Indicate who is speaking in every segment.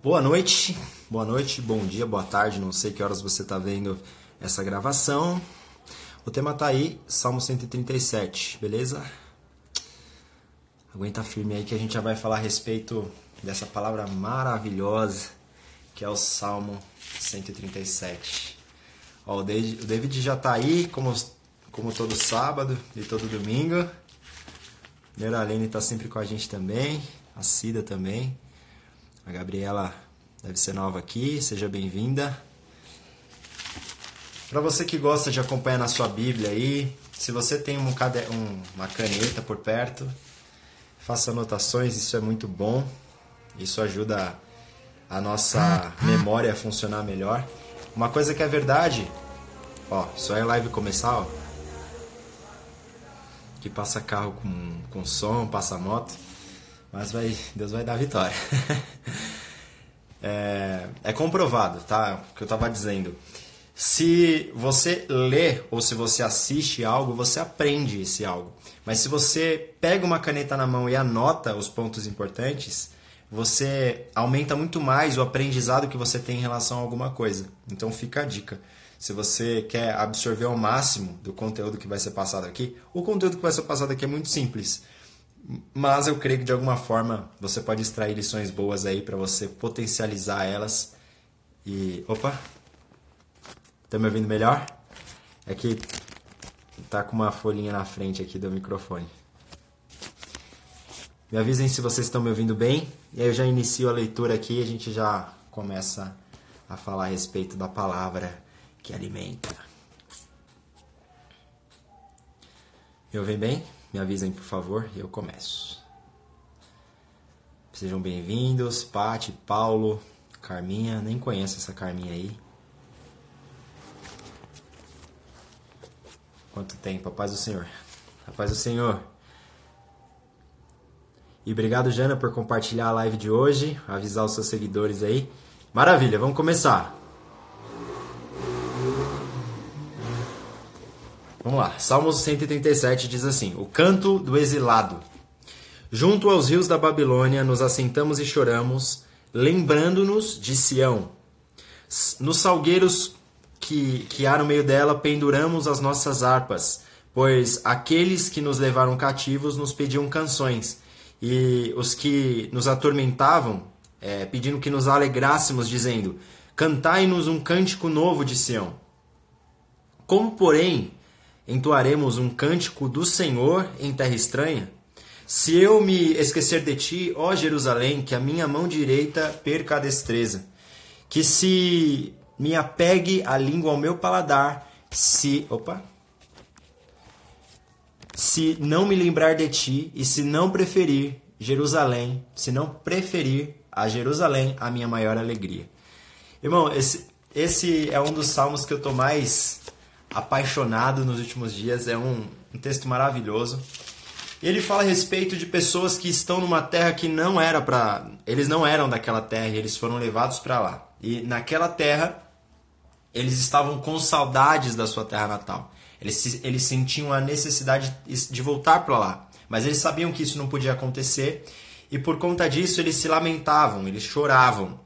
Speaker 1: Boa noite, bom dia, boa tarde, não sei que horas você está vendo essa gravação. O tema tá aí, Salmo 137, beleza? Aguenta firme aí que a gente já vai falar a respeito dessa palavra maravilhosa que é o Salmo 137. Ó, o David já tá aí, como todo sábado e todo domingo. A Neuralene tá sempre com a gente também, a Cida também. A Gabriela deve ser nova aqui, seja bem-vinda. Para você que gosta de acompanhar na sua Bíblia aí, se você tem uma caneta por perto, faça anotações, isso é muito bom. Isso ajuda a nossa memória a funcionar melhor. Uma coisa que é verdade, ó, só é live começar, ó, que passa carro com som, passa moto, mas Deus vai dar vitória. É comprovado, tá? O que eu estava dizendo. Se você lê ou se você assiste algo, você aprende esse algo. Mas se você pega uma caneta na mão e anota os pontos importantes, você aumenta muito mais o aprendizado que você tem em relação a alguma coisa. Então fica a dica. Se você quer absorver ao máximo do conteúdo que vai ser passado aqui, o conteúdo que vai ser passado aqui é muito simples. Mas eu creio que de alguma forma você pode extrair lições boas aí para você potencializar elas. E... Opa! Tá me ouvindo melhor? É que tá com uma folhinha na frente aqui do microfone. Me avisem se vocês estão me ouvindo bem. E aí eu já inicio a leitura aqui e a gente já começa a falar a respeito da palavra que alimenta. Me ouvem bem? Me avisem, por favor, e eu começo. Sejam bem-vindos, Paty, Paulo, Carminha. Nem conheço essa Carminha aí. Quanto tempo, a paz do Senhor. A paz do Senhor. E obrigado, Jana, por compartilhar a live de hoje, avisar os seus seguidores aí. Maravilha, vamos começar. Vamos lá, Salmos 137 diz assim: O canto do exilado. Junto aos rios da Babilônia nos assentamos e choramos, lembrando-nos de Sião. Nos salgueiros que há no meio dela penduramos as nossas harpas, pois aqueles que nos levaram cativos nos pediam canções, e os que nos atormentavam pedindo que nos alegrássemos, dizendo: Cantai-nos um cântico novo de Sião. Como, porém, entoaremos um cântico do Senhor em terra estranha? Se eu me esquecer de ti, ó Jerusalém, que a minha mão direita perca a destreza. Que se me apegue a língua ao meu paladar, se não me lembrar de ti e se não preferir a Jerusalém a minha maior alegria. Irmão, esse é um dos salmos que eu estou mais apaixonado nos últimos dias. É um texto maravilhoso. Ele fala a respeito de pessoas que estão numa terra que não era para... Eles não eram daquela terra e eles foram levados para lá. E naquela terra, eles estavam com saudades da sua terra natal. Eles sentiam a necessidade de voltar para lá. Mas eles sabiam que isso não podia acontecer. E por conta disso, eles se lamentavam, eles choravam.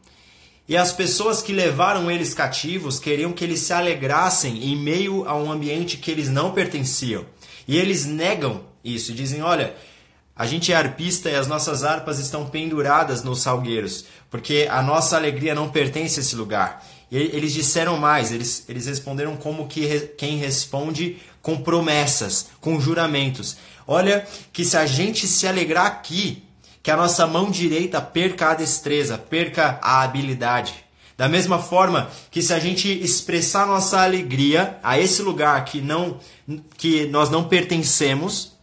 Speaker 1: E as pessoas que levaram eles cativos queriam que eles se alegrassem em meio a um ambiente que eles não pertenciam. E eles negam isso e dizem: olha, a gente é arpista e as nossas harpas estão penduradas nos salgueiros, porque a nossa alegria não pertence a esse lugar. E eles disseram mais, eles responderam como quem responde com promessas, com juramentos. Olha, que se a gente se alegrar aqui, que a nossa mão direita perca a destreza, perca a habilidade. Da mesma forma que se a gente expressar nossa alegria a esse lugar que nós não pertencemos,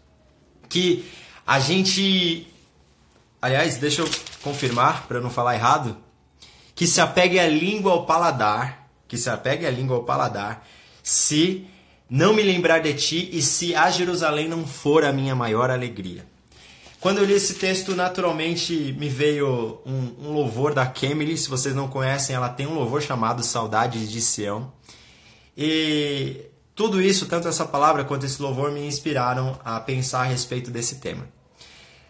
Speaker 1: que a gente... Aliás, deixa eu confirmar para eu não falar errado. Que se apegue a língua ao paladar, se não me lembrar de ti e se a Jerusalém não for a minha maior alegria. Quando eu li esse texto, naturalmente me veio um louvor da Kemily. Se vocês não conhecem, ela tem um louvor chamado Saudades de Sião. E tudo isso, tanto essa palavra quanto esse louvor, me inspiraram a pensar a respeito desse tema.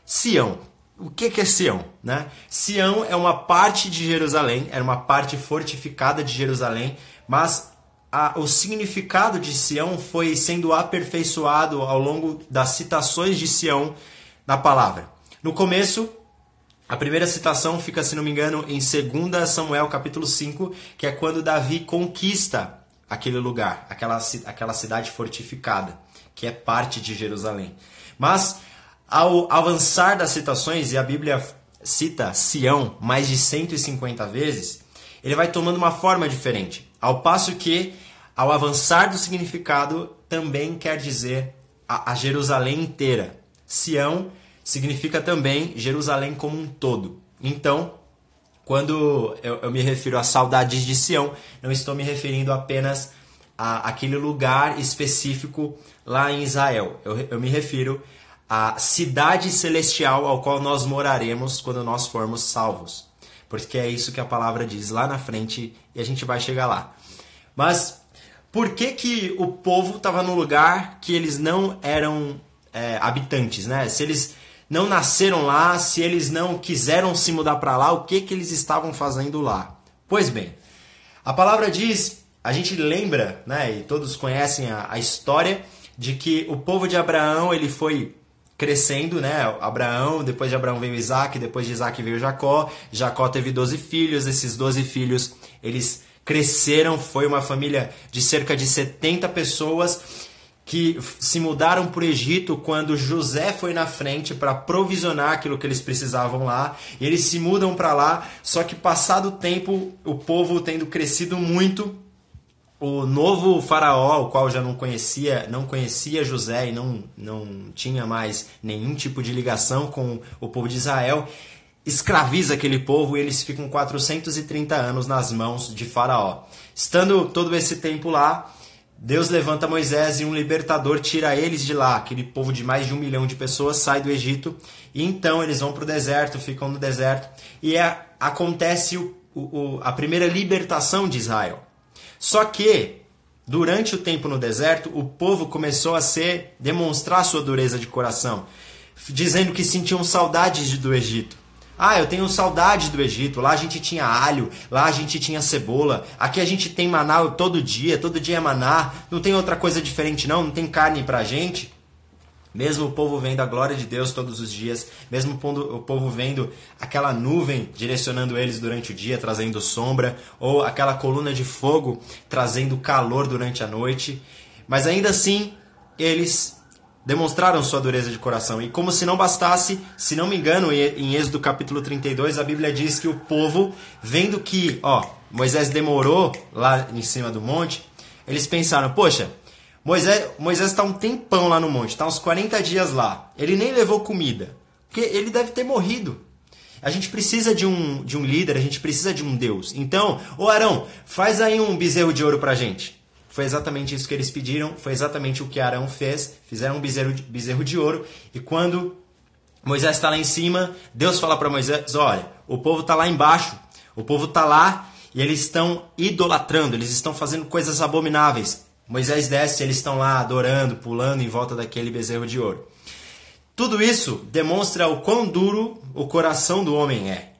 Speaker 1: Sião. o que é Sião, né? Sião é uma parte de Jerusalém, era uma parte fortificada de Jerusalém, mas o significado de Sião foi sendo aperfeiçoado ao longo das citações de Sião na palavra. No começo, a primeira citação fica, se não me engano, em 2 Samuel capítulo 5, que é quando Davi conquista aquele lugar, aquela cidade fortificada, que é parte de Jerusalém. Mas, ao avançar das citações, e a Bíblia cita Sião mais de 150 vezes, ele vai tomando uma forma diferente. Ao passo que, ao avançar do significado, também quer dizer a Jerusalém inteira. Sião significa também Jerusalém como um todo. Então, quando eu me refiro a saudades de Sião, não estou me referindo apenas àquele lugar específico lá em Israel. Eu me refiro à cidade celestial ao qual nós moraremos quando nós formos salvos. Porque é isso que a palavra diz lá na frente e a gente vai chegar lá. Mas por que o povo estava num lugar que eles não eram habitantes, né? Se eles não nasceram lá, se eles não quiseram se mudar para lá, o que eles estavam fazendo lá? Pois bem, a palavra diz, a gente lembra, né, e todos conhecem a história de que o povo de Abraão ele foi crescendo, né? Abraão, depois de Abraão veio Isaac, depois de Isaac veio Jacó. Jacó teve 12 filhos, esses 12 filhos eles cresceram, foi uma família de cerca de 70 pessoas que se mudaram para o Egito quando José foi na frente para provisionar aquilo que eles precisavam lá. E eles se mudam para lá, só que passado o tempo, o povo tendo crescido muito, o novo faraó, o qual já não conhecia José e não tinha mais nenhum tipo de ligação com o povo de Israel, escraviza aquele povo e eles ficam 430 anos nas mãos de faraó. Estando todo esse tempo lá, Deus levanta Moisés e um libertador tira eles de lá. Aquele povo de mais de 1 milhão de pessoas sai do Egito e então eles vão para o deserto, ficam no deserto e acontece a primeira libertação de Israel. Só que, durante o tempo no deserto, o povo começou a demonstrar sua dureza de coração, dizendo que sentiam saudades do Egito. Eu tenho saudade do Egito, lá a gente tinha alho, lá a gente tinha cebola, aqui a gente tem maná todo dia é maná, não tem outra coisa diferente não tem carne pra gente. Mesmo o povo vendo a glória de Deus todos os dias, mesmo o povo vendo aquela nuvem direcionando eles durante o dia, trazendo sombra, ou aquela coluna de fogo trazendo calor durante a noite, mas ainda assim eles demonstraram sua dureza de coração. E como se não bastasse, se não me engano, em Êxodo capítulo 32, a Bíblia diz que o povo, vendo que Moisés demorou lá em cima do monte, eles pensaram, poxa, Moisés está um tempão lá no monte, está uns 40 dias lá, ele nem levou comida, porque ele deve ter morrido. A gente precisa de um líder, a gente precisa de um Deus. Então, Arão, faz aí um bezerro de ouro pra gente. Foi exatamente isso que eles pediram, foi exatamente o que Arão fez. Fizeram um bezerro de ouro. E quando Moisés está lá em cima, Deus fala para Moisés, olha, o povo está lá embaixo, o povo está lá e eles estão idolatrando, eles estão fazendo coisas abomináveis. Moisés desce, eles estão lá adorando, pulando em volta daquele bezerro de ouro. Tudo isso demonstra o quão duro o coração do homem é.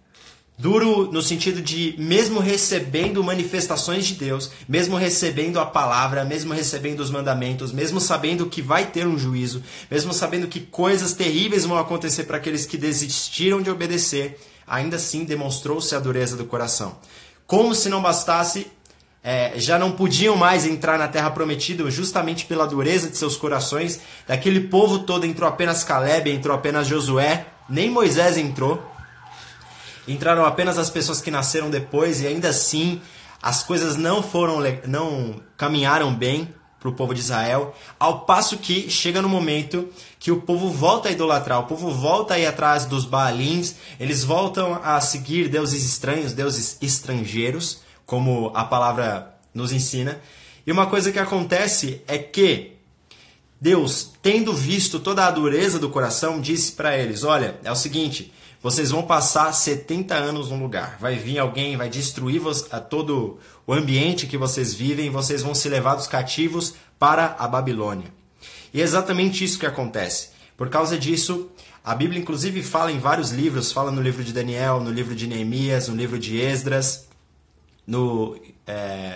Speaker 1: Duro no sentido de, mesmo recebendo manifestações de Deus, mesmo recebendo a palavra, mesmo recebendo os mandamentos, mesmo sabendo que vai ter um juízo, mesmo sabendo que coisas terríveis vão acontecer para aqueles que desistiram de obedecer, ainda assim demonstrou-se a dureza do coração. Como se não bastasse, já não podiam mais entrar na terra prometida justamente pela dureza de seus corações. Daquele povo todo entrou apenas Caleb, entrou apenas Josué, nem Moisés entrou. Entraram apenas as pessoas que nasceram depois e ainda assim as coisas não caminharam bem para o povo de Israel, ao passo que chega no momento que o povo volta a idolatrar, o povo volta a ir atrás dos Baalins, eles voltam a seguir deuses estranhos, deuses estrangeiros, como a palavra nos ensina. E uma coisa que acontece é que Deus, tendo visto toda a dureza do coração, disse para eles, olha, é o seguinte, vocês vão passar 70 anos num lugar. Vai vir alguém, vai destruir todo o ambiente que vocês vivem, vocês vão ser levados cativos para a Babilônia. E é exatamente isso que acontece. Por causa disso, A Bíblia, inclusive, fala em vários livros, fala no livro de Daniel, no livro de Neemias, no livro de Esdras,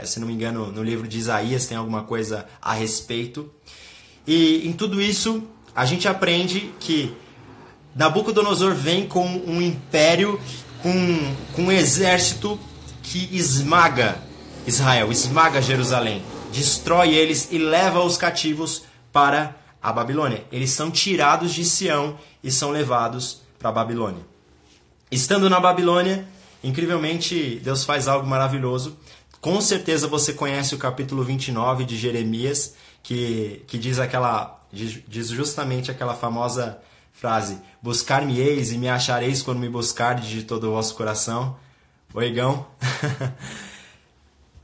Speaker 1: se não me engano, no livro de Isaías tem alguma coisa a respeito. E em tudo isso, a gente aprende que Nabucodonosor vem com um império, com um exército que esmaga Israel, esmaga Jerusalém, destrói eles e leva os cativos para a Babilônia. Eles são tirados de Sião e são levados para a Babilônia. Estando na Babilônia, incrivelmente, Deus faz algo maravilhoso. Com certeza você conhece o capítulo 29 de Jeremias, que diz justamente aquela famosa frase: buscar-me-eis e me achareis quando me buscardes de todo o vosso coração. Oigão.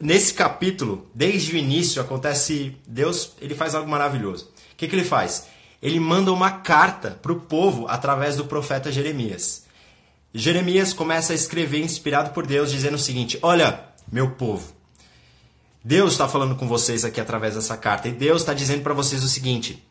Speaker 1: Nesse capítulo, desde o início, acontece... Deus, ele faz algo maravilhoso. O que ele faz? Ele manda uma carta para o povo através do profeta Jeremias. Jeremias começa a escrever, inspirado por Deus, dizendo o seguinte: olha, meu povo, Deus está falando com vocês aqui através dessa carta. E Deus está dizendo para vocês o seguinte: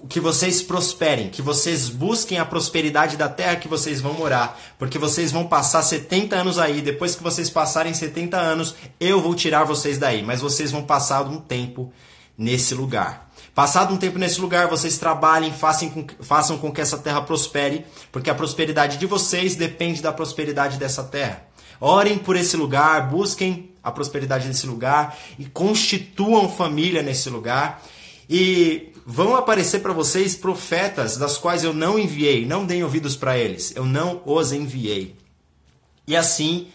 Speaker 1: que vocês prosperem, que vocês busquem a prosperidade da terra que vocês vão morar, porque vocês vão passar 70 anos aí. Depois que vocês passarem 70 anos, eu vou tirar vocês daí, mas vocês vão passar um tempo nesse lugar. Passado um tempo nesse lugar, vocês trabalhem, façam com que essa terra prospere, porque a prosperidade de vocês depende da prosperidade dessa terra. Orem por esse lugar, busquem a prosperidade desse lugar e constituam família nesse lugar. E vão aparecer para vocês profetas das quais eu não enviei. Não deem ouvidos para eles. Eu não os enviei. E assim,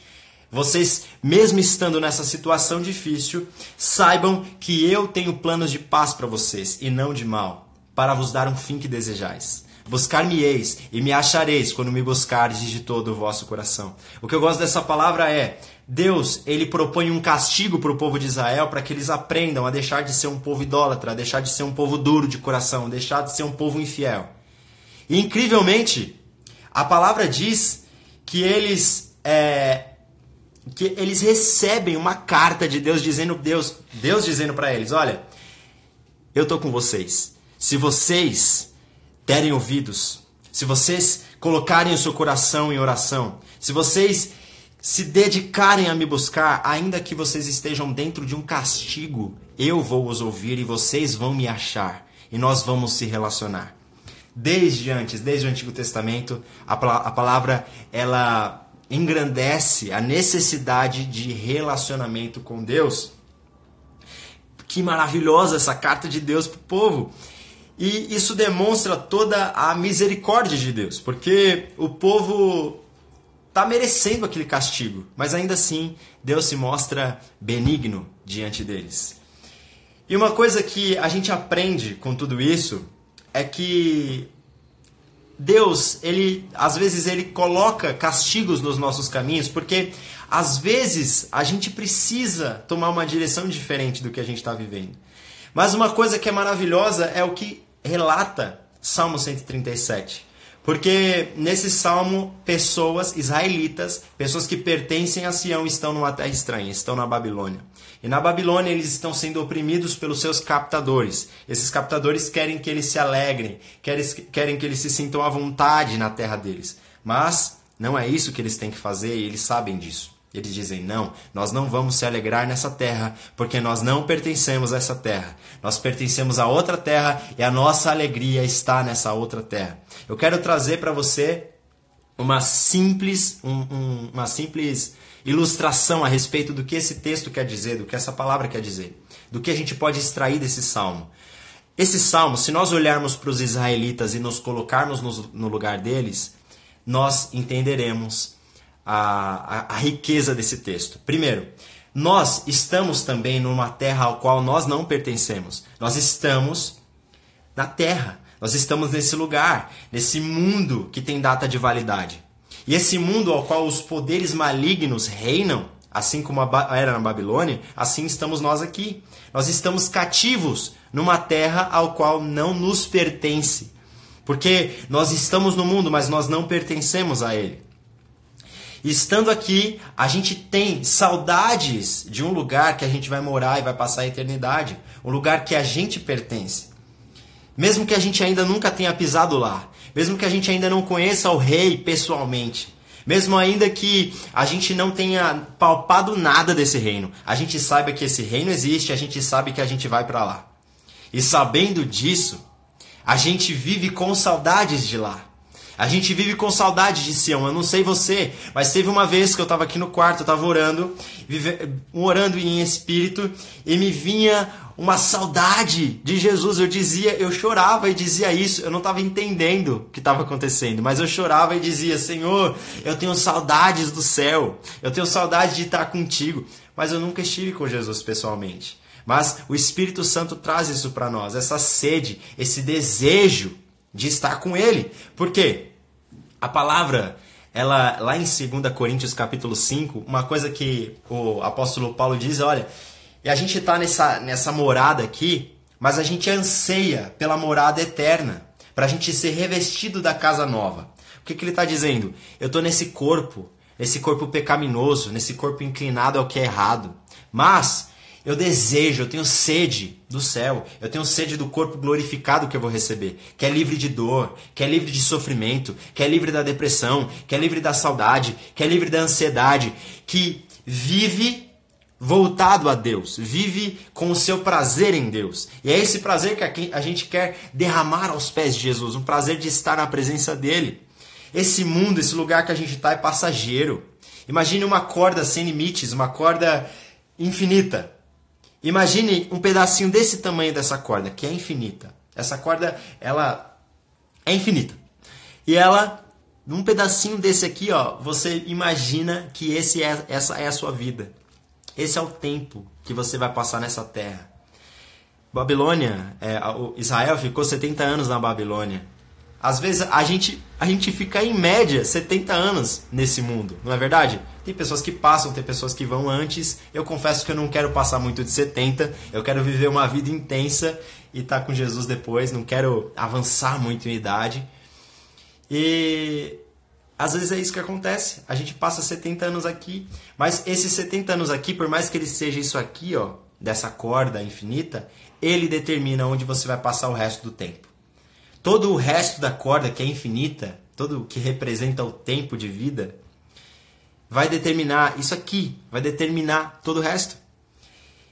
Speaker 1: vocês, mesmo estando nessa situação difícil, saibam que eu tenho planos de paz para vocês e não de mal, para vos dar um fim que desejais. Buscar-me-eis e me achareis quando me buscardes de todo o vosso coração. O que eu gosto dessa palavra é: Deus, ele propõe um castigo para o povo de Israel para que eles aprendam a deixar de ser um povo idólatra, a deixar de ser um povo duro de coração, deixar de ser um povo infiel. E incrivelmente, a palavra diz que eles recebem uma carta de Deus dizendo para eles: olha, eu estou com vocês. Se vocês derem ouvidos, se vocês colocarem o seu coração em oração, se vocês se dedicarem a me buscar, ainda que vocês estejam dentro de um castigo, eu vou os ouvir e vocês vão me achar. E nós vamos se relacionar. Desde o Antigo Testamento, a palavra ela engrandece a necessidade de relacionamento com Deus. Que maravilhosa essa carta de Deus para o povo. E isso demonstra toda a misericórdia de Deus, porque o povo está merecendo aquele castigo, mas ainda assim Deus se mostra benigno diante deles. E uma coisa que a gente aprende com tudo isso é que Deus, às vezes ele coloca castigos nos nossos caminhos, porque às vezes a gente precisa tomar uma direção diferente do que a gente está vivendo. Mas uma coisa que é maravilhosa é o que relata Salmo 137. Porque nesse salmo, pessoas israelitas, pessoas que pertencem a Sião, estão numa terra estranha, estão na Babilônia. E na Babilônia eles estão sendo oprimidos pelos seus captadores. Esses captadores querem que eles se alegrem, querem que eles se sintam à vontade na terra deles. Mas não é isso que eles têm que fazer e eles sabem disso. Eles dizem: não, nós não vamos se alegrar nessa terra, porque nós não pertencemos a essa terra. Nós pertencemos a outra terra e a nossa alegria está nessa outra terra. Eu quero trazer para você uma simples ilustração a respeito do que esse texto quer dizer, do que essa palavra quer dizer, do que a gente pode extrair desse salmo. Esse salmo, se nós olharmos para os israelitas e nos colocarmos no lugar deles, nós entenderemos a riqueza desse texto. Primeiro, nós estamos também numa terra ao qual nós não pertencemos. Nós estamos na terra. Nós estamos nesse lugar, nesse mundo que tem data de validade. E esse mundo ao qual os poderes malignos reinam, assim como era na Babilônia, assim estamos nós aqui. Nós estamos cativos numa terra ao qual não nos pertence. Porque nós estamos no mundo, mas nós não pertencemos a ele. E estando aqui, a gente tem saudades de um lugar que a gente vai morar e vai passar a eternidade. Um lugar que a gente pertence. Mesmo que a gente ainda nunca tenha pisado lá. mesmo que a gente ainda não conheça o Rei pessoalmente, mesmo ainda que a gente não tenha palpado nada desse reino, a gente saiba que esse reino existe, a gente sabe que a gente vai para lá. E sabendo disso, a gente vive com saudades de lá. A gente vive com saudade de Sião. Eu não sei você, mas teve uma vez que eu estava aqui no quarto, eu estava orando em espírito, e me vinha uma saudade de Jesus. Eu chorava e dizia isso. Eu não estava entendendo o que estava acontecendo, mas eu chorava e dizia: Senhor, eu tenho saudades do céu, eu tenho saudade de estar contigo. Mas eu nunca estive com Jesus pessoalmente. Mas o Espírito Santo traz isso para nós, essa sede, esse desejo de estar com Ele. Por quê? A palavra, ela, lá em 2 Coríntios capítulo 5, uma coisa que o apóstolo Paulo diz, olha, e a gente está nessa morada aqui, mas a gente anseia pela morada eterna, para a gente ser revestido da casa nova. O que ele está dizendo? Eu estou nesse corpo pecaminoso, nesse corpo inclinado ao que é errado, mas eu desejo, eu tenho sede do céu, eu tenho sede do corpo glorificado que eu vou receber, que é livre de dor, que é livre de sofrimento, que é livre da depressão, que é livre da saudade, que é livre da ansiedade, que vive voltado a Deus, vive com o seu prazer em Deus. E é esse prazer que a gente quer derramar aos pés de Jesus, um prazer de estar na presença dele. Esse mundo, esse lugar que a gente está é passageiro. Imagine uma corda sem limites, uma corda infinita. Imagine um pedacinho desse tamanho dessa corda, que é infinita. Essa corda, ela é infinita. E ela, num pedacinho desse aqui, ó, você imagina que essa é a sua vida. Esse é o tempo que você vai passar nessa terra. Babilônia, Israel ficou 70 anos na Babilônia. Às vezes a gente fica em média 70 anos nesse mundo, não é verdade? Tem pessoas que passam, tem pessoas que vão antes. Eu confesso que eu não quero passar muito de 70. Eu quero viver uma vida intensa e estar com Jesus depois. Não quero avançar muito em idade. E às vezes é isso que acontece. A gente passa 70 anos aqui. Mas esses 70 anos aqui, por mais que ele seja isso aqui, ó, dessa corda infinita, ele determina onde você vai passar o resto do tempo. Todo o resto da corda, que é infinita, todo o que representa o tempo de vida, vai determinar isso aqui, vai determinar todo o resto.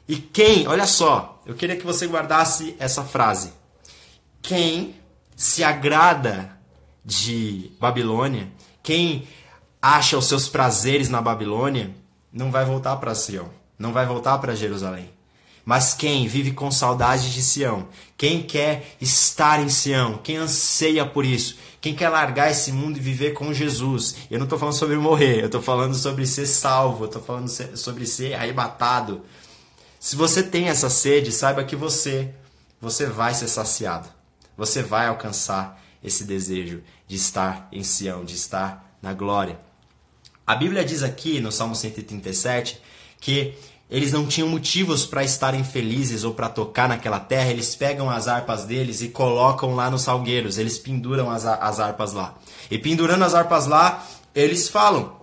Speaker 1: E quem, olha só, eu queria que você guardasse essa frase. Quem se agrada de Babilônia, quem acha os seus prazeres na Babilônia, não vai voltar para Sião, não vai voltar para Jerusalém. Mas quem vive com saudade de Sião, quem quer estar em Sião, quem anseia por isso, quem quer largar esse mundo e viver com Jesus. Eu não estou falando sobre morrer, eu estou falando sobre ser salvo, eu estou falando sobre ser arrebatado. Se você tem essa sede, saiba que você vai ser saciado. Você vai alcançar esse desejo de estar em Sião, de estar na glória. A Bíblia diz aqui no Salmo 137 que eles não tinham motivos para estarem felizes ou para tocar naquela terra. Eles pegam as harpas deles e colocam lá nos salgueiros. Eles penduram as harpas lá. E pendurando as harpas lá, eles falam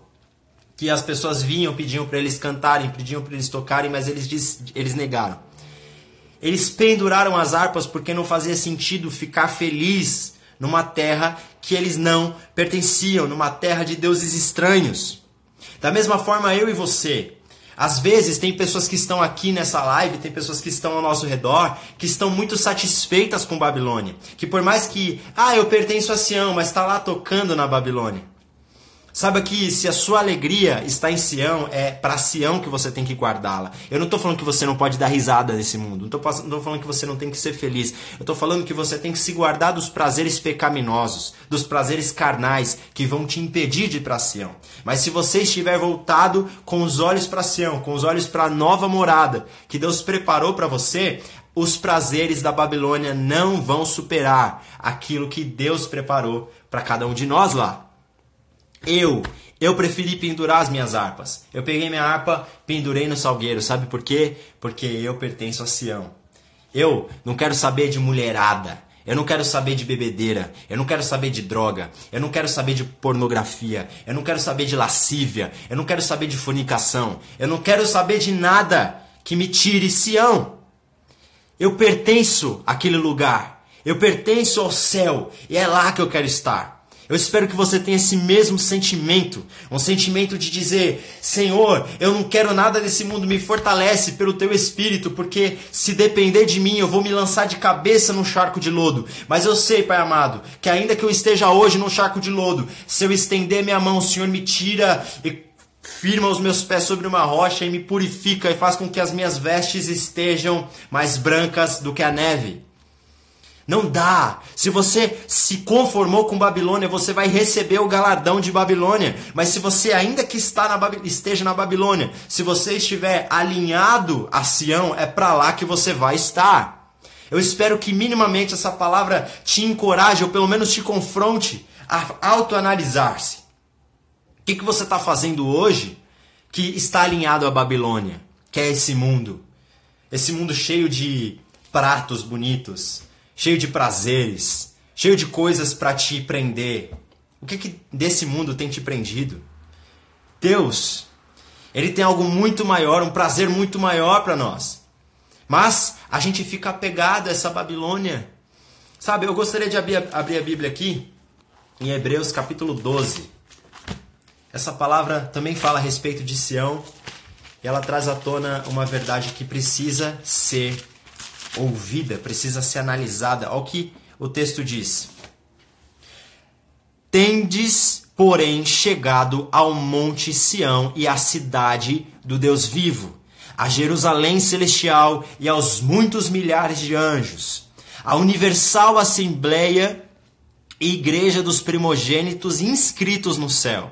Speaker 1: que as pessoas vinham, pediam para eles cantarem, pediam para eles tocarem, mas eles negaram. Eles penduraram as harpas porque não fazia sentido ficar feliz numa terra que eles não pertenciam, numa terra de deuses estranhos. Da mesma forma, eu e você. Às vezes tem pessoas que estão aqui nessa live, tem pessoas que estão ao nosso redor, que estão muito satisfeitas com Babilônia. Que por mais que, eu pertenço a Sião, mas está lá tocando na Babilônia. Saiba que se a sua alegria está em Sião, é para Sião que você tem que guardá-la. Eu não estou falando que você não pode dar risada nesse mundo. Não estou falando que você não tem que ser feliz. Eu estou falando que você tem que se guardar dos prazeres pecaminosos, dos prazeres carnais que vão te impedir de ir para Sião. Mas se você estiver voltado com os olhos para Sião, com os olhos para a nova morada que Deus preparou para você, os prazeres da Babilônia não vão superar aquilo que Deus preparou para cada um de nós lá. Eu preferi pendurar as minhas harpas. Eu peguei minha harpa, pendurei no salgueiro. Sabe por quê? Porque eu pertenço a Sião. Eu não quero saber de mulherada. Eu não quero saber de bebedeira. Eu não quero saber de droga. Eu não quero saber de pornografia. Eu não quero saber de lascívia. Eu não quero saber de fornicação. Eu não quero saber de nada que me tire Sião. Eu pertenço àquele lugar. Eu pertenço ao céu e é lá que eu quero estar. Eu espero que você tenha esse mesmo sentimento, um sentimento de dizer: Senhor, eu não quero nada desse mundo, me fortalece pelo teu Espírito, porque se depender de mim eu vou me lançar de cabeça num charco de lodo. Mas eu sei, Pai amado, que ainda que eu esteja hoje num charco de lodo, se eu estender minha mão, o Senhor me tira e firma os meus pés sobre uma rocha e me purifica e faz com que as minhas vestes estejam mais brancas do que a neve. Não dá. Se você se conformou com Babilônia, você vai receber o galardão de Babilônia. Mas se você ainda que esteja na Babilônia, se você estiver alinhado a Sião, é para lá que você vai estar. Eu espero que minimamente essa palavra te encoraje, ou pelo menos te confronte a autoanalisar-se. O que você está fazendo hoje que está alinhado à Babilônia? Que é esse mundo cheio de pratos bonitos, cheio de prazeres, cheio de coisas para te prender. O que desse mundo tem te prendido? Deus, Ele tem algo muito maior, um prazer muito maior para nós. Mas a gente fica apegado a essa Babilônia. Sabe, eu gostaria de abrir a Bíblia aqui, em Hebreus capítulo 12. Essa palavra também fala a respeito de Sião, e ela traz à tona uma verdade que precisa ser ouvida, precisa ser analisada. Olha o que o texto diz. Tendes, porém, chegado ao monte Sião e à cidade do Deus vivo, a Jerusalém celestial e aos muitos milhares de anjos, a universal assembleia e igreja dos primogênitos inscritos no céu.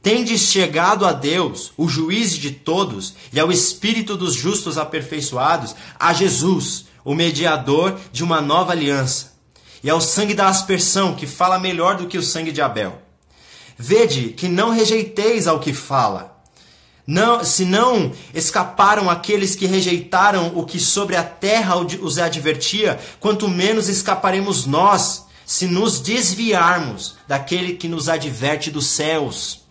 Speaker 1: Tendes chegado a Deus, o juiz de todos, e ao Espírito dos justos aperfeiçoados, a Jesus, o mediador de uma nova aliança, e ao sangue da aspersão, que fala melhor do que o sangue de Abel. Vede que não rejeiteis ao que fala. Se não escaparam aqueles que rejeitaram o que sobre a terra os advertia, quanto menos escaparemos nós, se nos desviarmos daquele que nos adverte dos céus.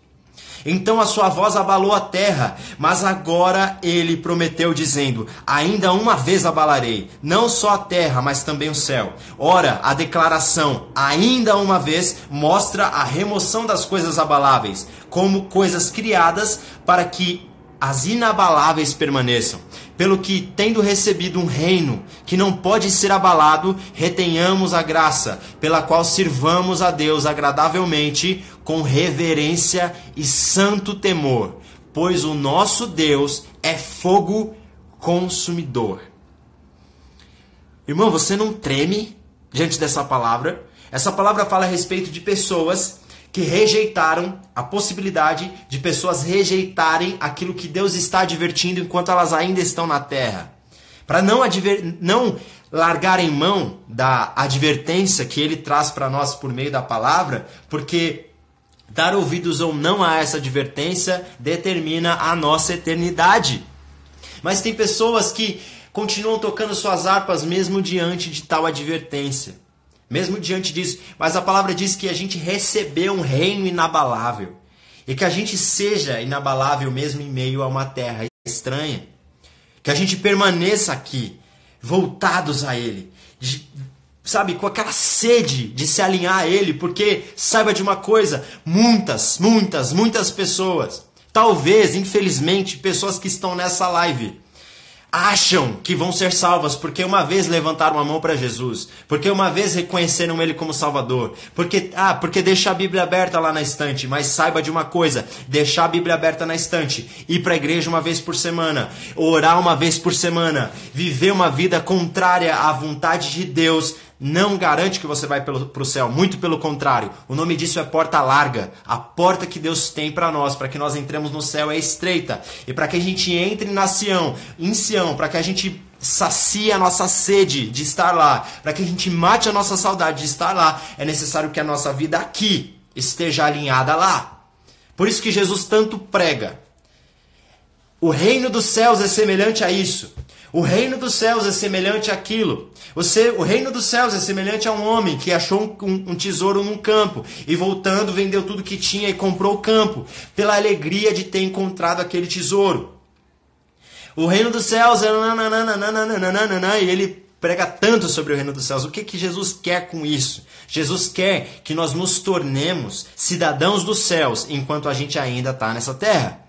Speaker 1: Então a sua voz abalou a terra, mas agora ele prometeu, dizendo: ainda uma vez abalarei, não só a terra, mas também o céu. Ora, a declaração, ainda uma vez, mostra a remoção das coisas abaláveis, como coisas criadas, para que as inabaláveis permaneçam. Pelo que, tendo recebido um reino que não pode ser abalado, retenhamos a graça, pela qual sirvamos a Deus agradavelmente, com reverência e santo temor, pois o nosso Deus é fogo consumidor. Irmão, você não treme diante dessa palavra? Essa palavra fala a respeito de pessoas que rejeitaram a possibilidade de pessoas rejeitarem aquilo que Deus está advertindo enquanto elas ainda estão na terra. Para não largarem mão da advertência que Ele traz para nós por meio da palavra, porque dar ouvidos ou não a essa advertência determina a nossa eternidade. Mas tem pessoas que continuam tocando suas harpas mesmo diante de tal advertência. Mesmo diante disso. Mas a palavra diz que a gente recebeu um reino inabalável. E que a gente seja inabalável mesmo em meio a uma terra estranha. Que a gente permaneça aqui, voltados a Ele. Sabe, com aquela sede de se alinhar a Ele. Porque, saiba de uma coisa, muitas pessoas, talvez, infelizmente, pessoas que estão nessa live, acham que vão ser salvas porque uma vez levantaram a mão para Jesus, porque uma vez reconheceram Ele como Salvador, porque deixar a Bíblia aberta lá na estante. Mas saiba de uma coisa, deixar a Bíblia aberta na estante, ir para a igreja uma vez por semana, orar uma vez por semana, viver uma vida contrária à vontade de Deus, não garante que você vai para o céu. Muito pelo contrário. O nome disso é porta larga. A porta que Deus tem para nós, para que nós entremos no céu, é estreita. E para que a gente entre em Sião, para que a gente sacie a nossa sede de estar lá, para que a gente mate a nossa saudade de estar lá, é necessário que a nossa vida aqui esteja alinhada lá. Por isso que Jesus tanto prega. O reino dos céus é semelhante a isso. O reino dos céus é semelhante àquilo. O reino dos céus é semelhante a um homem que achou um tesouro num campo e voltando vendeu tudo que tinha e comprou o campo, pela alegria de ter encontrado aquele tesouro. O reino dos céus é... E ele prega tanto sobre o reino dos céus. O que Jesus quer com isso? Jesus quer que nós nos tornemos cidadãos dos céus enquanto a gente ainda está nessa terra.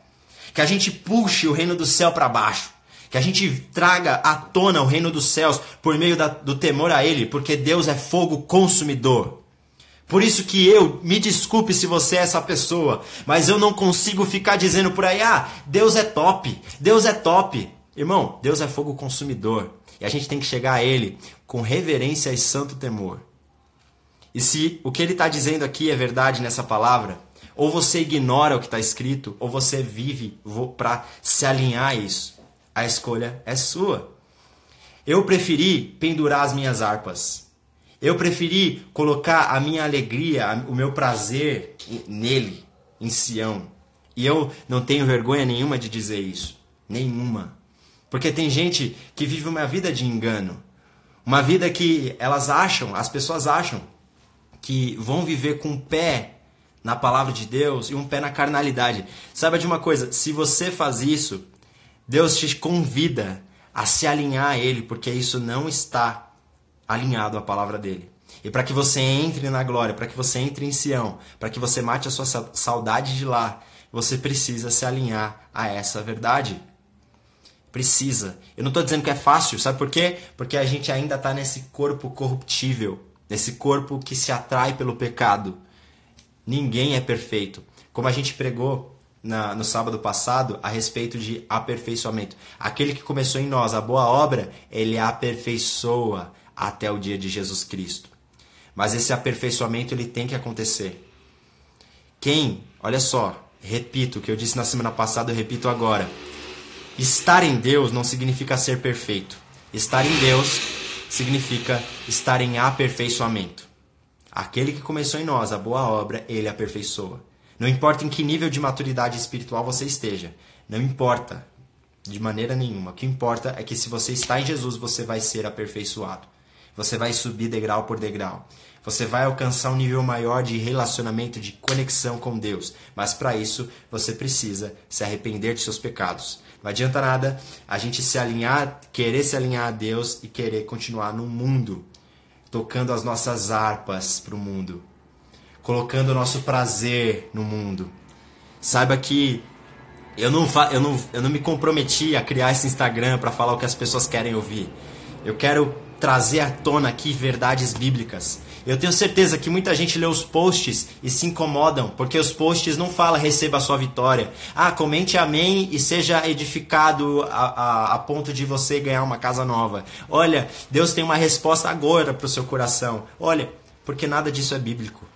Speaker 1: Que a gente puxe o reino do céu para baixo. Que a gente traga à tona o reino dos céus por meio do temor a Ele, porque Deus é fogo consumidor. Por isso que me desculpe se você é essa pessoa, mas eu não consigo ficar dizendo por aí, Deus é top, Deus é top. Irmão, Deus é fogo consumidor. E a gente tem que chegar a Ele com reverência e santo temor. E se o que Ele está dizendo aqui é verdade nessa palavra, ou você ignora o que está escrito, ou você vive para se alinhar a isso. A escolha é sua. Eu preferi pendurar as minhas harpas. Eu preferi colocar a minha alegria, o meu prazer nele, em Sião. E eu não tenho vergonha nenhuma de dizer isso. Nenhuma. Porque tem gente que vive uma vida de engano. Uma vida que as pessoas acham que vão viver com um pé na palavra de Deus e um pé na carnalidade. Saiba de uma coisa, se você faz isso, Deus te convida a se alinhar a Ele, porque isso não está alinhado à palavra dele. E para que você entre na glória, para que você entre em Sião, para que você mate a sua saudade de lá, você precisa se alinhar a essa verdade. Precisa. Eu não estou dizendo que é fácil, sabe por quê? Porque a gente ainda está nesse corpo corruptível, nesse corpo que se atrai pelo pecado. Ninguém é perfeito. Como a gente pregou no sábado passado a respeito de aperfeiçoamento. Aquele que começou em nós a boa obra, ele aperfeiçoa até o dia de Jesus Cristo. Mas esse aperfeiçoamento ele tem que acontecer. Olha só, repito o que eu disse na semana passada, eu repito agora. Estar em Deus não significa ser perfeito. Estar em Deus significa estar em aperfeiçoamento. Aquele que começou em nós a boa obra, ele aperfeiçoa. Não importa em que nível de maturidade espiritual você esteja. Não importa de maneira nenhuma. O que importa é que se você está em Jesus, você vai ser aperfeiçoado. Você vai subir degrau por degrau. Você vai alcançar um nível maior de relacionamento, de conexão com Deus. Mas para isso, você precisa se arrepender de seus pecados. Não adianta nada a gente querer se alinhar a Deus e querer continuar no mundo, tocando as nossas harpas para o mundo, colocando o nosso prazer no mundo. Saiba que eu não me comprometi a criar esse Instagram para falar o que as pessoas querem ouvir. Eu quero trazer à tona aqui verdades bíblicas. Eu tenho certeza que muita gente lê os posts e se incomodam, porque os posts não falam receba a sua vitória. Comente amém e seja edificado a ponto de você ganhar uma casa nova. Olha, Deus tem uma resposta agora para o seu coração. Olha, porque nada disso é bíblico.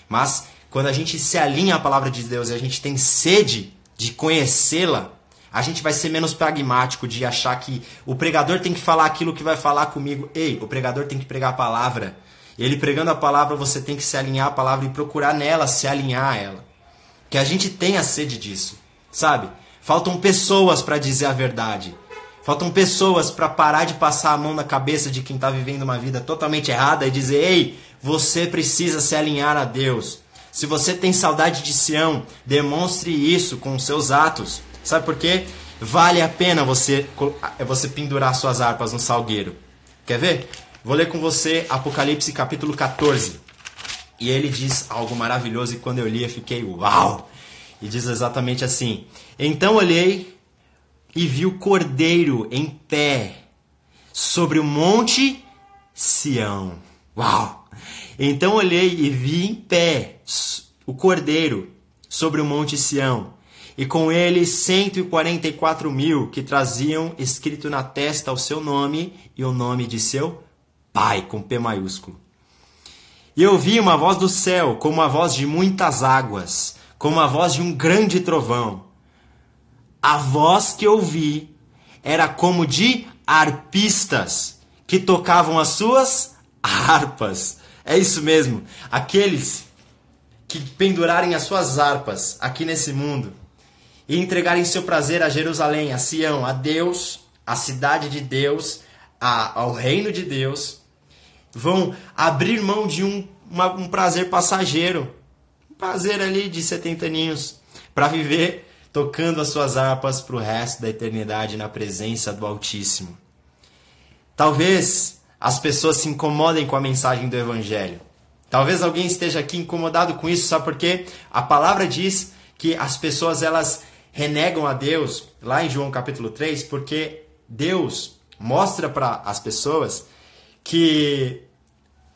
Speaker 1: Mas quando a gente se alinha à palavra de Deus e a gente tem sede de conhecê-la, a gente vai ser menos pragmático de achar que o pregador tem que falar aquilo que vai falar comigo. O pregador tem que pregar a palavra. Ele pregando a palavra, você tem que se alinhar à palavra e procurar nela se alinhar a ela. Que a gente tenha sede disso, sabe? Faltam pessoas para dizer a verdade. Faltam pessoas para parar de passar a mão na cabeça de quem está vivendo uma vida totalmente errada e dizer, você precisa se alinhar a Deus. Se você tem saudade de Sião, demonstre isso com os seus atos. Sabe por quê? Vale a pena você pendurar suas harpas no salgueiro. Quer ver? Vou ler com você Apocalipse capítulo 14. E ele diz algo maravilhoso e quando eu li eu fiquei uau! E diz exatamente assim. Então olhei e vi o Cordeiro em pé sobre o monte Sião. Uau! Então olhei e vi em pé o Cordeiro sobre o monte Sião. E com ele 144.000 que traziam escrito na testa o seu nome e o nome de seu Pai, com P maiúsculo. E eu ouvi uma voz do céu, como a voz de muitas águas, como a voz de um grande trovão. A voz que eu ouvi era como de arpistas que tocavam as suas harpas. É isso mesmo, aqueles que pendurarem as suas harpas aqui nesse mundo e entregarem seu prazer a Jerusalém, a Sião, a Deus, a cidade de Deus, ao reino de Deus, vão abrir mão de um prazer passageiro, um prazer ali de 70 aninhos, para viver tocando as suas harpas para o resto da eternidade na presença do Altíssimo. Talvez as pessoas se incomodem com a mensagem do Evangelho. Talvez alguém esteja aqui incomodado com isso, sabe por quê? A palavra diz que as pessoas elas renegam a Deus, lá em João capítulo 3, porque Deus mostra para as pessoas que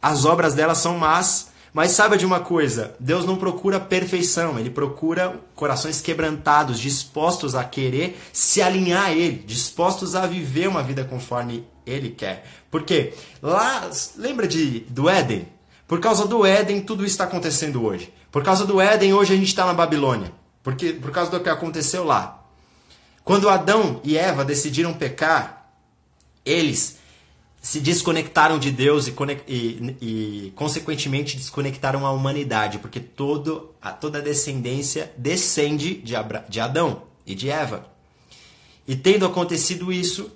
Speaker 1: as obras delas são más. Mas saiba de uma coisa, Deus não procura perfeição, Ele procura corações quebrantados, dispostos a querer se alinhar a Ele, dispostos a viver uma vida conforme Ele quer. Por quê? Lá, lembra do Éden? Por causa do Éden, tudo isso está acontecendo hoje. Por causa do Éden, hoje a gente está na Babilônia. Por causa do que aconteceu lá. Quando Adão e Eva decidiram pecar, eles se desconectaram de Deus e consequentemente, desconectaram a humanidade, porque toda a descendência descende de Adão e de Eva. E tendo acontecido isso,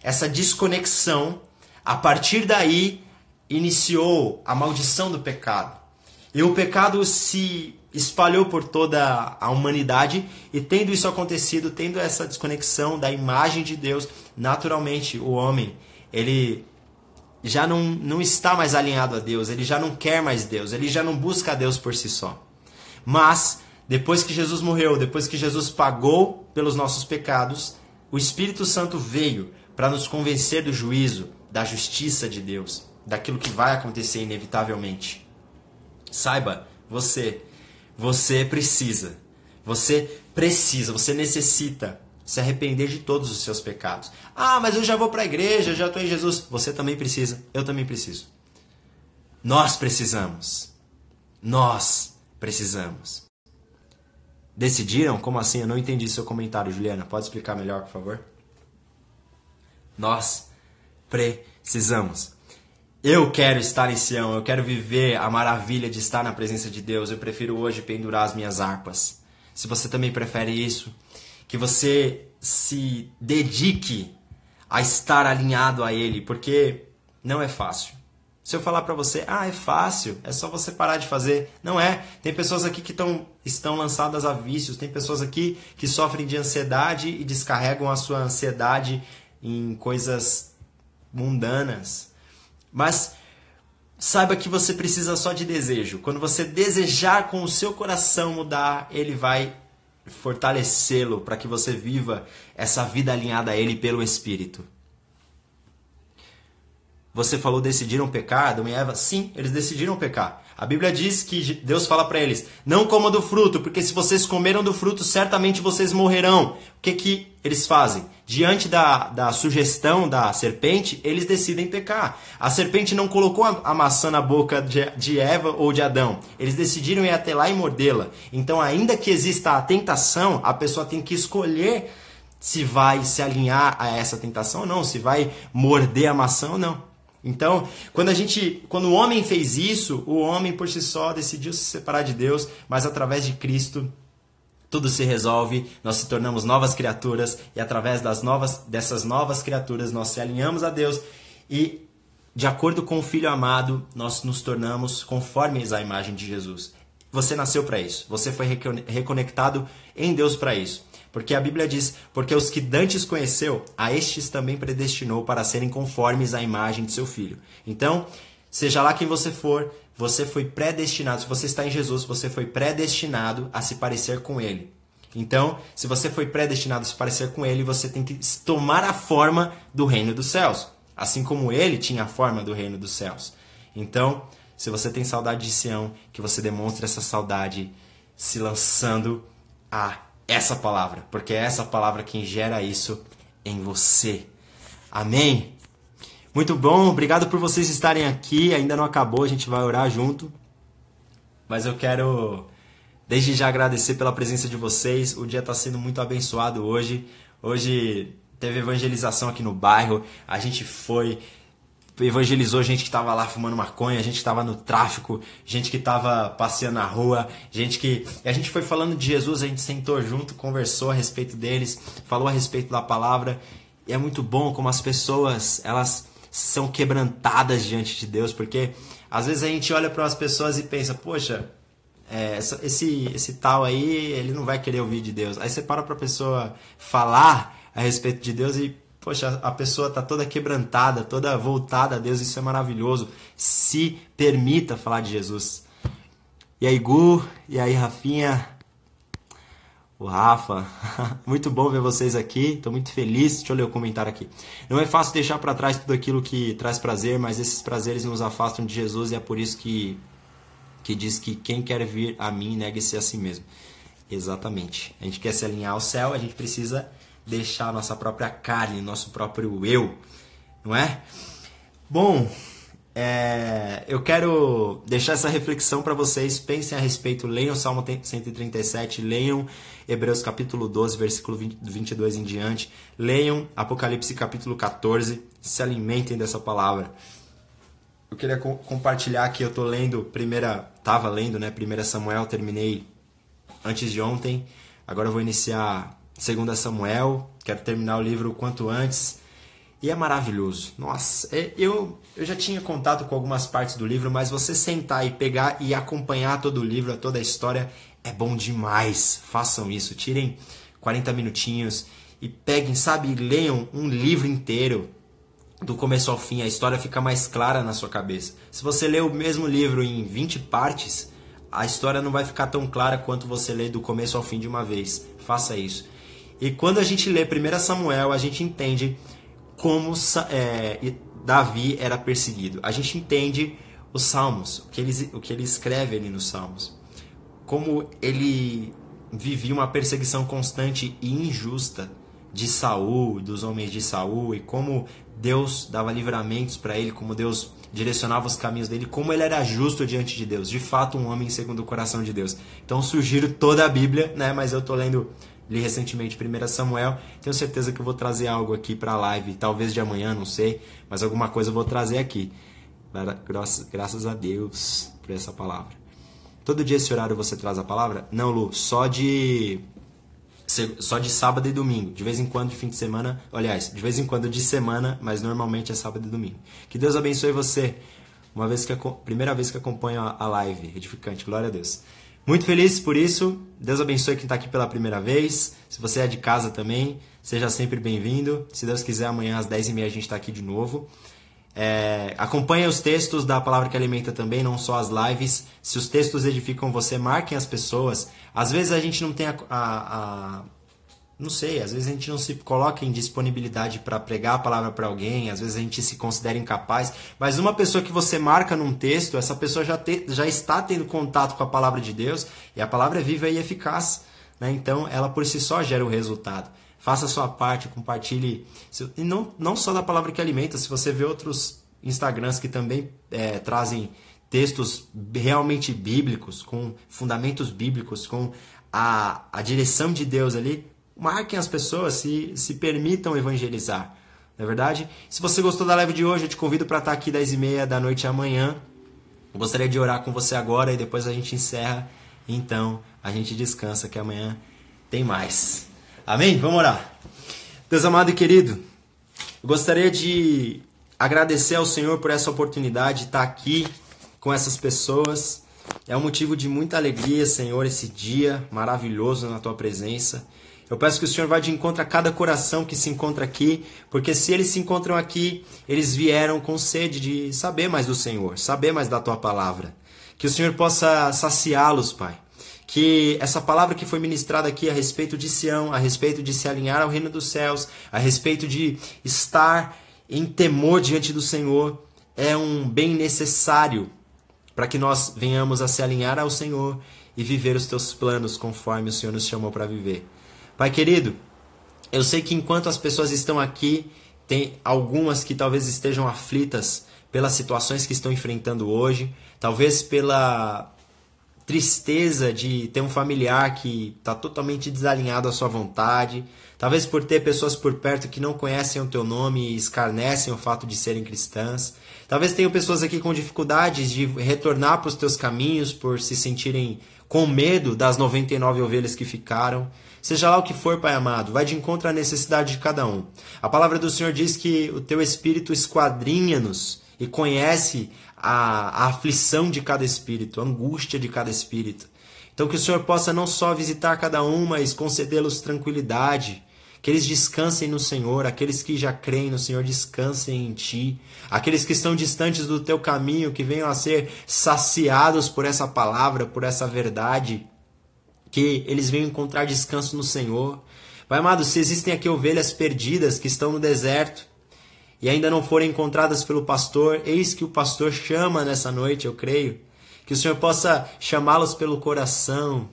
Speaker 1: essa desconexão, a partir daí, iniciou a maldição do pecado. E o pecado se espalhou por toda a humanidade, e tendo isso acontecido, tendo essa desconexão da imagem de Deus, naturalmente o homem, ele já não está mais alinhado a Deus, ele já não quer mais Deus, ele já não busca a Deus por si só. Mas, depois que Jesus morreu, depois que Jesus pagou pelos nossos pecados, o Espírito Santo veio para nos convencer do juízo, da justiça de Deus, daquilo que vai acontecer inevitavelmente. Saiba, você precisa, você necessita se arrepender de todos os seus pecados. Ah, mas eu já vou para a igreja, já estou em Jesus. Você também precisa, eu também preciso. Nós precisamos. Decidiram? Como assim? Eu não entendi seu comentário, Juliana. Pode explicar melhor, por favor? Nós precisamos. Eu quero estar em Sião, eu quero viver a maravilha de estar na presença de Deus. Eu prefiro hoje pendurar as minhas harpas. Se você também prefere isso, que você se dedique a estar alinhado a Ele, porque não é fácil. Se eu falar para você, é fácil, é só você parar de fazer. Não é. Tem pessoas aqui que estão lançadas a vícios, tem pessoas aqui que sofrem de ansiedade e descarregam a sua ansiedade em coisas mundanas. Mas saiba que você precisa só de desejo. Quando você desejar com o seu coração mudar, Ele vai fortalecê-lo para que você viva essa vida alinhada a Ele pelo Espírito. Você falou decidiram pecar, Adão e Eva? Sim, eles decidiram pecar. A Bíblia diz que Deus fala para eles, não comam do fruto, porque se vocês comeram do fruto, certamente vocês morrerão. O que eles fazem? Diante da sugestão da serpente, eles decidem pecar. A serpente não colocou a maçã na boca de Eva ou de Adão. Eles decidiram ir até lá e mordê-la. Então, ainda que exista a tentação, a pessoa tem que escolher se vai se alinhar a essa tentação ou não, se vai morder a maçã ou não. Então, quando o homem fez isso, o homem por si só decidiu se separar de Deus, mas através de Cristo tudo se resolve, nós se tornamos novas criaturas e através dessas novas criaturas nós se alinhamos a Deus e, de acordo com o Filho amado, nós nos tornamos conformes à imagem de Jesus. Você nasceu para isso, você foi reconectado em Deus para isso. Porque a Bíblia diz, porque os que dantes conheceu, a estes também predestinou para serem conformes à imagem de seu Filho. Então, seja lá quem você for, você foi predestinado. Se você está em Jesus, você foi predestinado a se parecer com Ele. Então, se você foi predestinado a se parecer com Ele, você tem que tomar a forma do reino dos céus. Assim como Ele tinha a forma do reino dos céus. Então, se você tem saudade de Sião, que você demonstre essa saudade se lançando a essa palavra, porque é essa palavra quem gera isso em você. Amém? Muito bom, obrigado por vocês estarem aqui. Ainda não acabou, a gente vai orar junto. Mas eu quero, desde já, agradecer pela presença de vocês. O dia está sendo muito abençoado hoje. Hoje teve evangelização aqui no bairro. A gente evangelizou gente que estava lá fumando maconha, gente que estava no tráfico, gente que estava passeando na rua, e a gente foi falando de Jesus, a gente sentou junto, conversou a respeito deles, falou a respeito da palavra, e é muito bom como as pessoas, elas são quebrantadas diante de Deus, porque às vezes a gente olha para umas pessoas e pensa, poxa, esse tal aí, ele não vai querer ouvir de Deus. Aí você para a pessoa falar a respeito de Deus e poxa, a pessoa está toda quebrantada, toda voltada a Deus, isso é maravilhoso. Se permita falar de Jesus. E aí, Gu, e aí, Rafinha, o Rafa, muito bom ver vocês aqui, estou muito feliz. Deixa eu ler o comentário aqui. Não é fácil deixar para trás tudo aquilo que traz prazer, mas esses prazeres nos afastam de Jesus e é por isso que diz que quem quer vir a mim, negue-se a si mesmo. Exatamente. A gente quer se alinhar ao céu, a gente precisa deixar a nossa própria carne, nosso próprio eu, não é? Bom, eu quero deixar essa reflexão para vocês. Pensem a respeito, leiam Salmo 137, leiam Hebreus capítulo 12, versículo 22 em diante, leiam Apocalipse capítulo 14, se alimentem dessa palavra. Eu queria compartilhar que eu estava lendo, né, 1 Samuel, terminei antes de ontem, agora eu vou iniciar 2 Samuel, quero terminar o livro o quanto antes, e é maravilhoso. Nossa, eu já tinha contato com algumas partes do livro, mas você sentar e pegar e acompanhar todo o livro, toda a história, é bom demais. Façam isso, tirem 40 minutinhos e peguem, sabe, leiam um livro inteiro, do começo ao fim, a história fica mais clara na sua cabeça. Se você ler o mesmo livro em 20 partes, a história não vai ficar tão clara quanto você lê do começo ao fim de uma vez. Faça isso. E quando a gente lê 1 Samuel, a gente entende como Davi era perseguido. A gente entende os Salmos, o que ele escreve ali nos Salmos. Como ele vivia uma perseguição constante e injusta de Saul, dos homens de Saul, e como Deus dava livramentos para ele, como Deus direcionava os caminhos dele, como ele era justo diante de Deus, de fato um homem segundo o coração de Deus. Então sugiro toda a Bíblia, né? Mas eu li recentemente 1 Samuel, tenho certeza que eu vou trazer algo aqui para a live, talvez de amanhã, não sei, mas alguma coisa eu vou trazer aqui. Graças a Deus por essa palavra. Todo dia esse horário você traz a palavra? Não, Lu, só de sábado e domingo, de vez em quando de fim de semana, aliás, de vez em quando de semana, mas normalmente é sábado e domingo. Que Deus abençoe você, primeira vez que acompanho a live, edificante, glória a Deus. Muito feliz por isso, Deus abençoe quem está aqui pela primeira vez, se você é de casa também, seja sempre bem-vindo, se Deus quiser amanhã às 10h30 a gente está aqui de novo. Acompanhe os textos da Palavra que Alimenta também, não só as lives. Se os textos edificam você, marquem as pessoas. Às vezes a gente não tem não sei, às vezes a gente não se coloca em disponibilidade para pregar a palavra para alguém, às vezes a gente se considera incapaz, mas uma pessoa que você marca num texto, essa pessoa já está tendo contato com a palavra de Deus, e a palavra é viva e eficaz, né? Então ela por si só gera o resultado. Faça a sua parte, compartilhe. E não só da Palavra que Alimenta, se você vê outros Instagrams que também trazem textos realmente bíblicos, com fundamentos bíblicos, com a direção de Deus ali, marquem as pessoas, se permitam evangelizar. Não é verdade? Se você gostou da live de hoje, eu te convido para estar aqui 10h30 da noite amanhã. Eu gostaria de orar com você agora e depois a gente encerra. Então, a gente descansa que amanhã tem mais. Amém? Vamos orar. Deus amado e querido, eu gostaria de agradecer ao Senhor por essa oportunidade de estar aqui com essas pessoas. É um motivo de muita alegria, Senhor, esse dia maravilhoso na Tua presença. Eu peço que o Senhor vá de encontro a cada coração que se encontra aqui, porque se eles se encontram aqui, eles vieram com sede de saber mais do Senhor, saber mais da Tua palavra. Que o Senhor possa saciá-los, Pai. Que essa palavra que foi ministrada aqui a respeito de Sião, a respeito de se alinhar ao reino dos céus, a respeito de estar em temor diante do Senhor, é um bem necessário para que nós venhamos a se alinhar ao Senhor e viver os teus planos conforme o Senhor nos chamou para viver. Pai querido, eu sei que enquanto as pessoas estão aqui, tem algumas que talvez estejam aflitas pelas situações que estão enfrentando hoje, talvez pela tristeza de ter um familiar que está totalmente desalinhado à sua vontade, talvez por ter pessoas por perto que não conhecem o teu nome e escarnecem o fato de serem cristãs, talvez tenham pessoas aqui com dificuldades de retornar para os teus caminhos por se sentirem com medo das 99 ovelhas que ficaram. Seja lá o que for, Pai amado, vai de encontro à necessidade de cada um. A palavra do Senhor diz que o teu Espírito esquadrinha-nos e conhece a aflição de cada espírito, a angústia de cada espírito. Então que o Senhor possa não só visitar cada um, mas concedê-los tranquilidade, que eles descansem no Senhor, aqueles que já creem no Senhor descansem em Ti, aqueles que estão distantes do Teu caminho, que venham a ser saciados por essa palavra, por essa verdade, que eles venham encontrar descanso no Senhor. Pai amado, se existem aqui ovelhas perdidas que estão no deserto e ainda não foram encontradas pelo pastor, eis que o pastor chama nessa noite, eu creio, que o Senhor possa chamá-los pelo coração,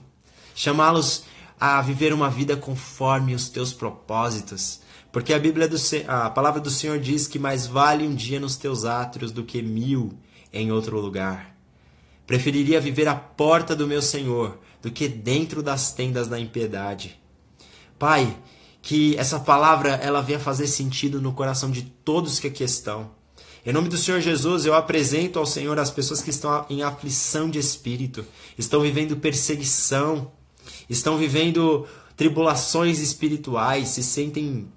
Speaker 1: chamá-los a viver uma vida conforme os teus propósitos. Porque a palavra do Senhor diz que mais vale um dia nos teus átrios do que 1000 em outro lugar. Preferiria viver à porta do meu Senhor do que dentro das tendas da impiedade. Pai, que essa palavra ela venha fazer sentido no coração de todos que aqui estão. Em nome do Senhor Jesus, eu apresento ao Senhor as pessoas que estão em aflição de espírito, estão vivendo perseguição, estão vivendo tribulações espirituais, se sentem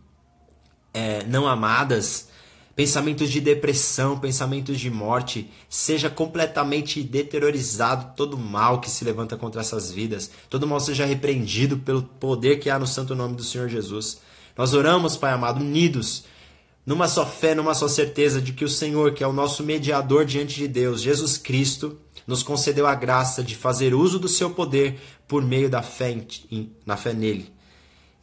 Speaker 1: não amadas, pensamentos de depressão, pensamentos de morte. Seja completamente deteriorizado todo mal que se levanta contra essas vidas, todo mal seja repreendido pelo poder que há no santo nome do Senhor Jesus. Nós oramos, Pai amado, unidos, numa só fé, numa só certeza de que o Senhor, que é o nosso mediador diante de Deus, Jesus Cristo, nos concedeu a graça de fazer uso do seu poder por meio da fé na fé nele.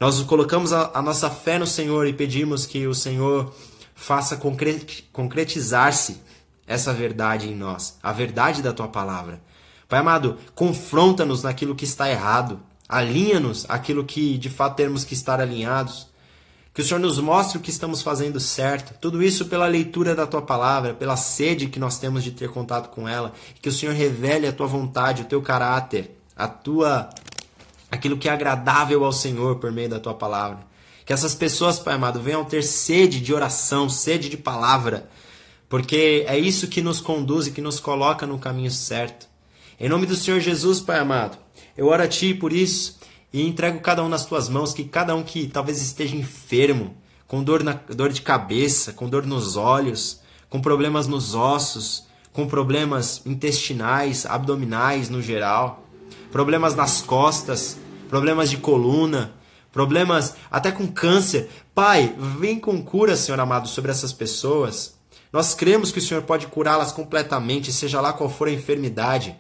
Speaker 1: Nós colocamos a nossa fé no Senhor e pedimos que o Senhor faça concretizar-se essa verdade em nós, a verdade da tua palavra. Pai amado, confronta-nos naquilo que está errado, alinha-nos aquilo que de fato temos que estar alinhados. Que o Senhor nos mostre o que estamos fazendo certo. Tudo isso pela leitura da Tua palavra, pela sede que nós temos de ter contato com ela. Que o Senhor revele a Tua vontade, o Teu caráter, aquilo que é agradável ao Senhor por meio da Tua palavra. Que essas pessoas, Pai amado, venham ter sede de oração, sede de palavra. Porque é isso que nos conduz e que nos coloca no caminho certo. Em nome do Senhor Jesus, Pai amado, eu oro a Ti por isso. E entrego cada um nas tuas mãos, que cada um que talvez esteja enfermo, com dor de cabeça, com dor nos olhos, com problemas nos ossos, com problemas intestinais, abdominais no geral, problemas nas costas, problemas de coluna, problemas até com câncer. Pai, vem com cura, Senhor amado, sobre essas pessoas. Nós cremos que o Senhor pode curá-las completamente, seja lá qual for a enfermidade.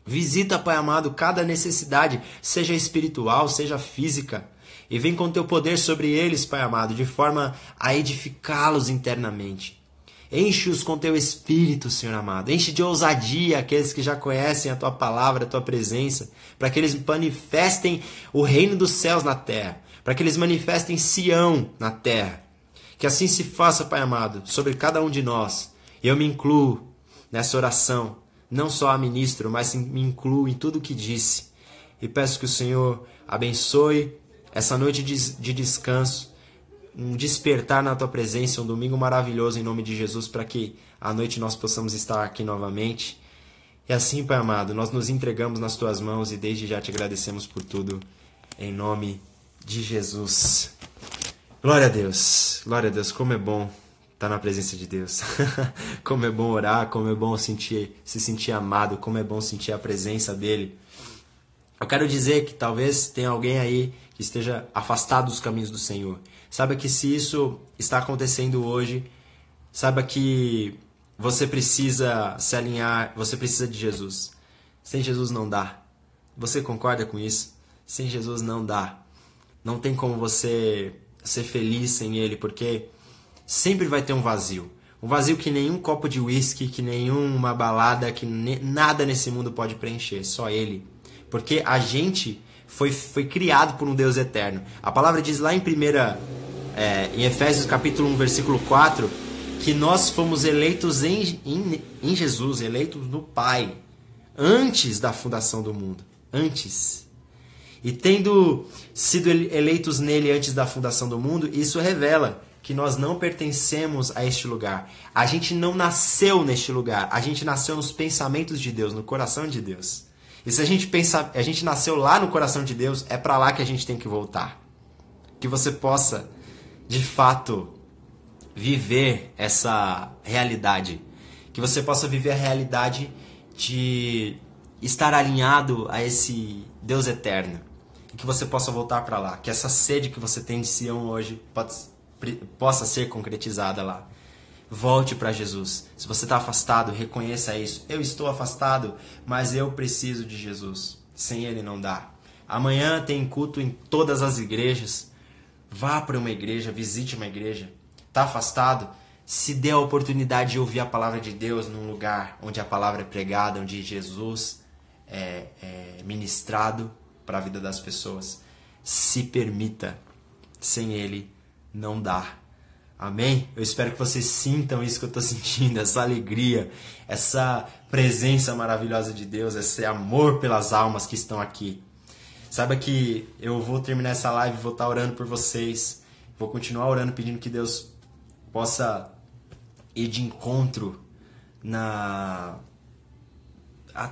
Speaker 1: Visita, Pai amado, cada necessidade, seja espiritual, seja física, e vem com teu poder sobre eles, Pai amado, de forma a edificá-los internamente. Enche-os com teu espírito, Senhor amado. Enche de ousadia aqueles que já conhecem a tua palavra, a tua presença, para que eles manifestem o reino dos céus na terra, para que eles manifestem Sião na terra. Que assim se faça, Pai amado, sobre cada um de nós. E eu me incluo nessa oração. Não só a ministro, mas me incluo em tudo o que disse. E peço que o Senhor abençoe essa noite de descanso, um despertar na Tua presença, um domingo maravilhoso em nome de Jesus, para que à noite nós possamos estar aqui novamente. E assim, Pai amado, nós nos entregamos nas Tuas mãos e desde já Te agradecemos por tudo, em nome de Jesus. Glória a Deus, como é bom estar na presença de Deus. Como é bom orar, como é bom se sentir amado, como é bom sentir a presença dele. Eu quero dizer que talvez tenha alguém aí que esteja afastado dos caminhos do Senhor. Saiba que se isso está acontecendo hoje, saiba que você precisa se alinhar, você precisa de Jesus. Sem Jesus não dá. Você concorda com isso? Sem Jesus não dá. Não tem como você ser feliz sem Ele, porque sempre vai ter um vazio. Um vazio que nenhum copo de uísque, que nenhuma balada, que nada nesse mundo pode preencher. Só Ele. Porque a gente foi criado por um Deus eterno. A palavra diz lá em Efésios capítulo 1, versículo 4, que nós fomos eleitos em Jesus, eleitos no Pai, antes da fundação do mundo. Antes. E tendo sido eleitos nele antes da fundação do mundo, isso revela que nós não pertencemos a este lugar. A gente não nasceu neste lugar. A gente nasceu nos pensamentos de Deus, no coração de Deus. E se a gente nasceu lá no coração de Deus, é para lá que a gente tem que voltar. Que você possa, de fato, viver essa realidade. Que você possa viver a realidade de estar alinhado a esse Deus eterno. e que você possa voltar para lá. Que essa sede que você tem de Sião hoje possa ser concretizada lá. Volte para Jesus. Se você está afastado, reconheça isso. Eu estou afastado, mas eu preciso de Jesus. Sem Ele não dá. Amanhã tem culto em todas as igrejas. Vá para uma igreja, visite uma igreja. Está afastado? Se dê a oportunidade de ouvir a palavra de Deus num lugar onde a palavra é pregada, onde Jesus é ministrado para a vida das pessoas. Se permita. Sem Ele não dá. Amém? Eu espero que vocês sintam isso que eu estou sentindo, essa alegria, essa presença maravilhosa de Deus, esse amor pelas almas que estão aqui. Saiba que eu vou terminar essa live, vou estar orando por vocês, vou continuar orando, pedindo que Deus possa ir de encontro a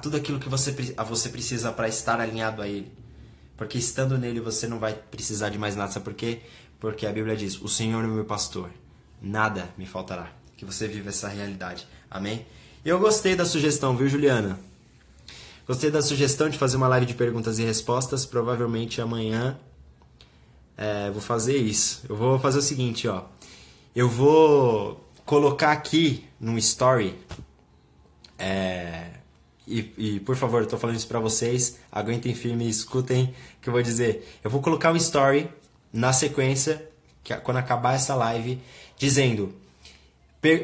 Speaker 1: tudo aquilo que você precisa para estar alinhado a Ele. Porque estando nele você não vai precisar de mais nada. Sabe por quê? Porque a Bíblia diz, o Senhor é o meu pastor, nada me faltará. Que você viva essa realidade. Amém? Eu gostei da sugestão, viu, Juliana? Gostei da sugestão de fazer uma live de perguntas e respostas. Provavelmente amanhã vou fazer isso. Eu vou fazer o seguinte, ó. Eu vou colocar aqui num story. E por favor, eu tô falando isso pra vocês. Aguentem firme e escutem o que eu vou dizer. Eu vou colocar um story na sequência, quando acabar essa live, dizendo,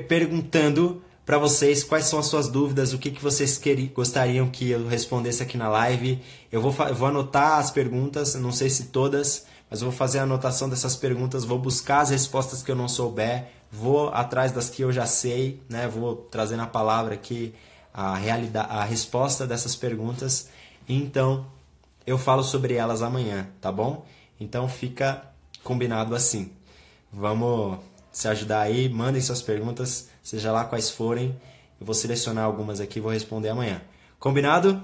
Speaker 1: perguntando para vocês quais são as suas dúvidas, o que vocês gostariam que eu respondesse aqui na live. Eu vou anotar as perguntas, não sei se todas, mas eu vou fazer a anotação dessas perguntas, vou buscar as respostas que eu não souber, vou atrás das que eu já sei, né? Vou trazer na palavra aqui a resposta dessas perguntas. Então, eu falo sobre elas amanhã, tá bom? Então fica combinado assim. Vamos se ajudar aí, mandem suas perguntas, seja lá quais forem. Eu vou selecionar algumas aqui e vou responder amanhã. Combinado?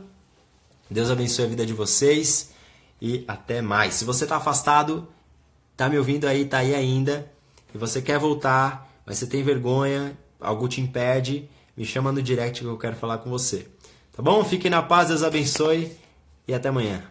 Speaker 1: Deus abençoe a vida de vocês e até mais. Se você está afastado, tá me ouvindo aí, tá aí ainda, e você quer voltar, mas você tem vergonha, algo te impede, me chama no direct que eu quero falar com você. Tá bom? Fiquem na paz, Deus abençoe e até amanhã.